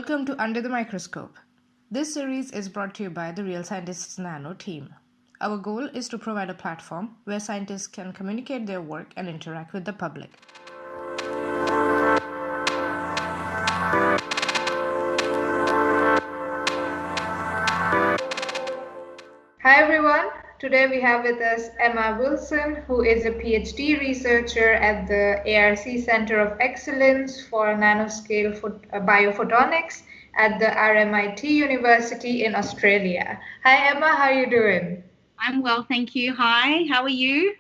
Welcome to Under the Microscope. This series is brought to you by the Real Scientists Nano team. Our goal is to provide a platform where scientists can communicate their work and interact with the public. Hi everyone. Today we have with us Emma Wilson, who is a PhD researcher at the ARC Center of Excellence for Nanoscale Biophotonics at the RMIT University in Australia. Hi Emma, how are you doing? I'm well, thank you. Hi, how are you?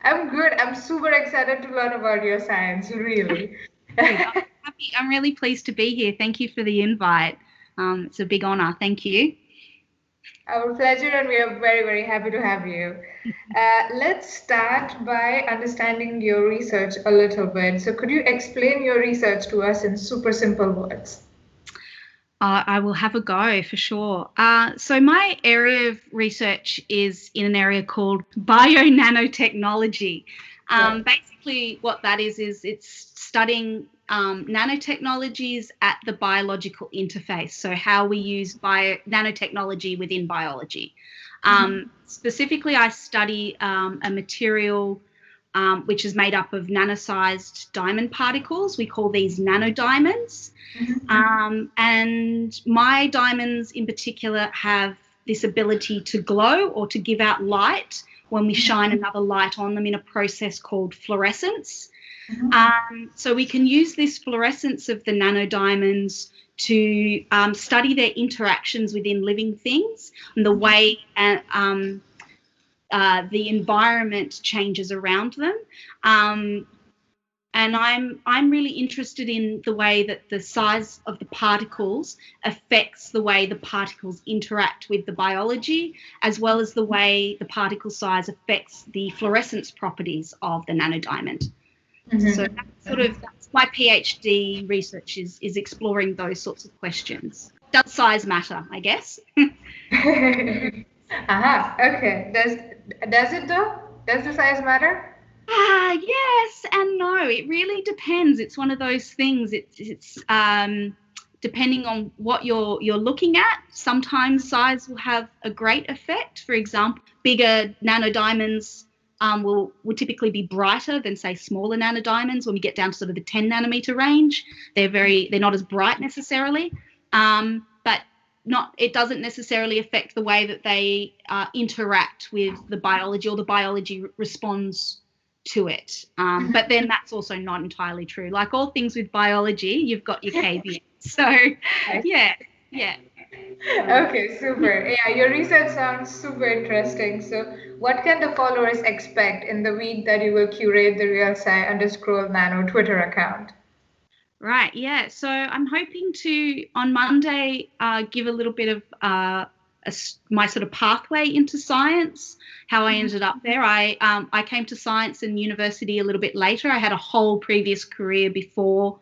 I'm good. I'm super excited to learn about your science, really. I'm really pleased to be here. Thank you for the invite. It's a big honor. Thank you. Our pleasure, and we are very, very happy to have you. Let's start by understanding your research a little bit. So, could you explain your research to us in super simple words? I will have a go for sure. So my area of research is in an area called bio-nanotechnology. Basically, what that is it's studying nanotechnologies at the biological interface. So how we use nanotechnology within biology. Specifically, I study a material which is made up of nano-sized diamond particles. We call these nanodiamonds. And my diamonds in particular have this ability to glow or to give out light when we shine another light on them in a process called fluorescence. So we can use this fluorescence of the nanodiamonds to study their interactions within living things and the way the environment changes around them. And I'm really interested in the way that the size of the particles affects the way the particles interact with the biology, as well as the way the particle size affects the fluorescence properties of the nanodiamond. So that's my PhD research is exploring those sorts of questions. Does size matter, I guess? Okay. Does it though? Does the size matter? Yes and no. It really depends. It's one of those things. It's depending on what you're looking at. Sometimes size will have a great effect. For example, bigger nanodiamonds will typically be brighter than, say, smaller nanodiamonds. When we get down to sort of the 10 nanometer range, they're not as bright necessarily. But it doesn't necessarily affect the way that they interact with the biology, or the biology responds to it. But then that's also not entirely true. Like all things with biology, you've got your caveats. So yeah. Okay, super. Yeah, your research sounds super interesting. So what can the followers expect in the week that you will curate the RealSci_Nano Twitter account? Right, yeah. So I'm hoping to, on Monday, give a little bit of my sort of pathway into science, how I ended up there. I came to science and university a little bit later. I had a whole previous career before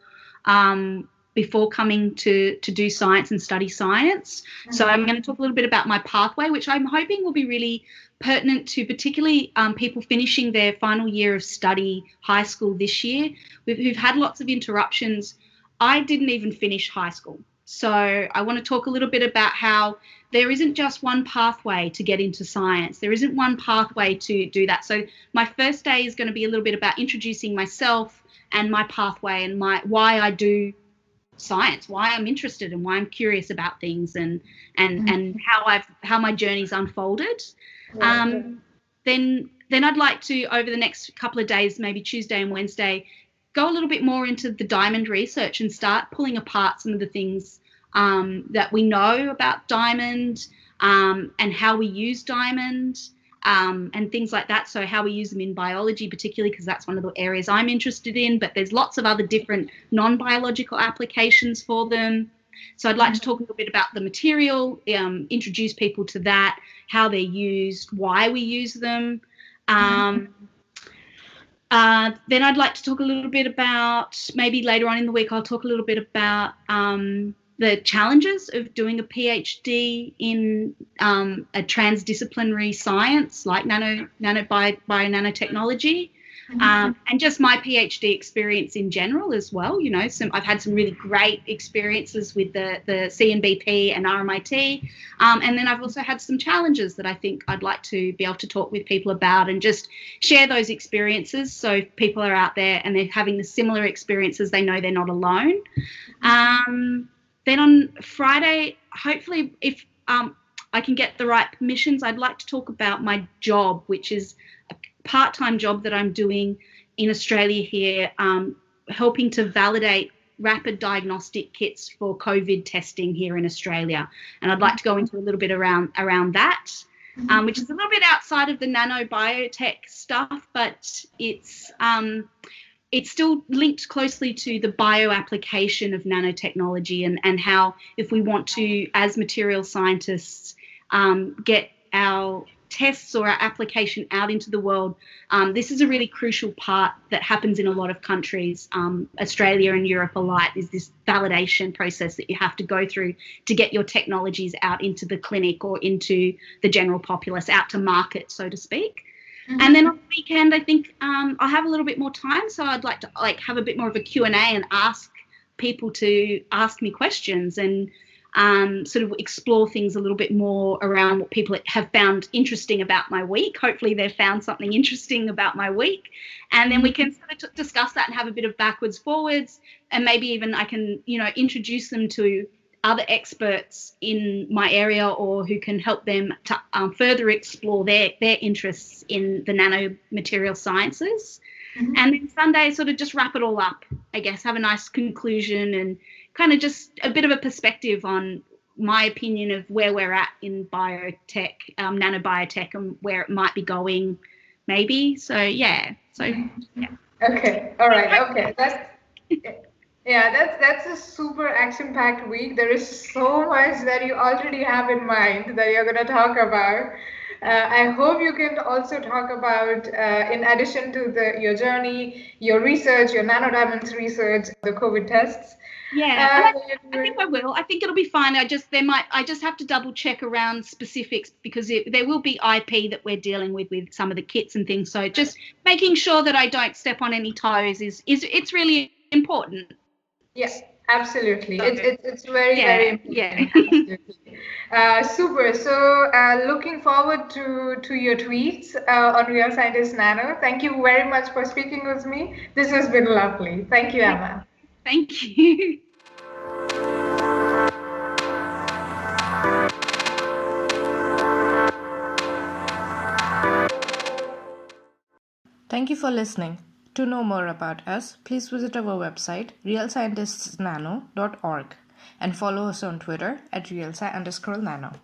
coming to do science and study science. So I'm going to talk a little bit about my pathway, which I'm hoping will be really pertinent to particularly people finishing their final year of study, high school this year, who've had lots of interruptions. I didn't even finish high school. So I want to talk a little bit about how there isn't just one pathway to get into science. There isn't one pathway to do that. So my first day is going to be a little bit about introducing myself and my pathway and why I do science, why I'm interested and why I'm curious about things, and how my journey's unfolded. Then I'd like to, over the next couple of days, maybe Tuesday and Wednesday, go a little bit more into the diamond research and start pulling apart some of the things that we know about diamond and how we use diamond and things like that. So how we use them in biology, particularly because that's one of the areas I'm interested in, but there's lots of other different non-biological applications for them. So I'd like to talk a little bit about the material, introduce people to that, how they're used, why we use them. Then I'd like to talk a little bit about, maybe later on in the week, I'll talk a little bit about the challenges of doing a PhD in a transdisciplinary science like nanotechnology. and just my PhD experience in general as well. You know, I've had some really great experiences with the CNBP and RMIT, and then I've also had some challenges that I think I'd like to be able to talk with people about and just share those experiences. So if people are out there and they're having the similar experiences, they know they're not alone. Then on Friday, hopefully, if I can get the right permissions, I'd like to talk about my job, which is a part-time job that I'm doing in Australia here, helping to validate rapid diagnostic kits for COVID testing here in Australia. And I'd like to go into a little bit around that, which is a little bit outside of the nanobiotech stuff, but it's still linked closely to the bioapplication of nanotechnology and how, if we want to, as material scientists, get our tests or our application out into the world, this is a really crucial part that happens in a lot of countries, Australia and Europe alike, is this validation process that you have to go through to get your technologies out into the clinic or into the general populace, out to market, so to speak. And then on the weekend, I think I'll have a little bit more time, so I'd like to have a bit more of a Q&A and ask people to ask me questions and sort of explore things a little bit more around what people have found interesting about my week. Hopefully they've found something interesting about my week, and then we can sort of discuss that and have a bit of backwards, forwards, and maybe even I can, introduce them to other experts in my area or who can help them to further explore their interests in the nanomaterial sciences. And then Sunday, sort of just wrap it all up, I guess, have a nice conclusion and kind of just a bit of a perspective on my opinion of where we're at in biotech, nanobiotech, and where it might be going maybe. So, yeah. Okay. All right. Okay. That's a super action-packed week. There is so much that you already have in mind that you're going to talk about. I hope you can also talk about, in addition to your journey, your research, your nanodiamonds research, the COVID tests. Yeah, I think I will. I think it'll be fine. I just have to double check around specifics because there will be IP that we're dealing with some of the kits and things. So just making sure that I don't step on any toes is it's really important. Yes, absolutely. It's very, very important. Yeah. Absolutely. Super. So looking forward to your tweets on Real Scientist Nano. Thank you very much for speaking with me. This has been lovely. Thank you, Emma. Thank you. Thank you for listening. To know more about us, please visit our website realscientistsnano.org and follow us on Twitter at realsci_nano.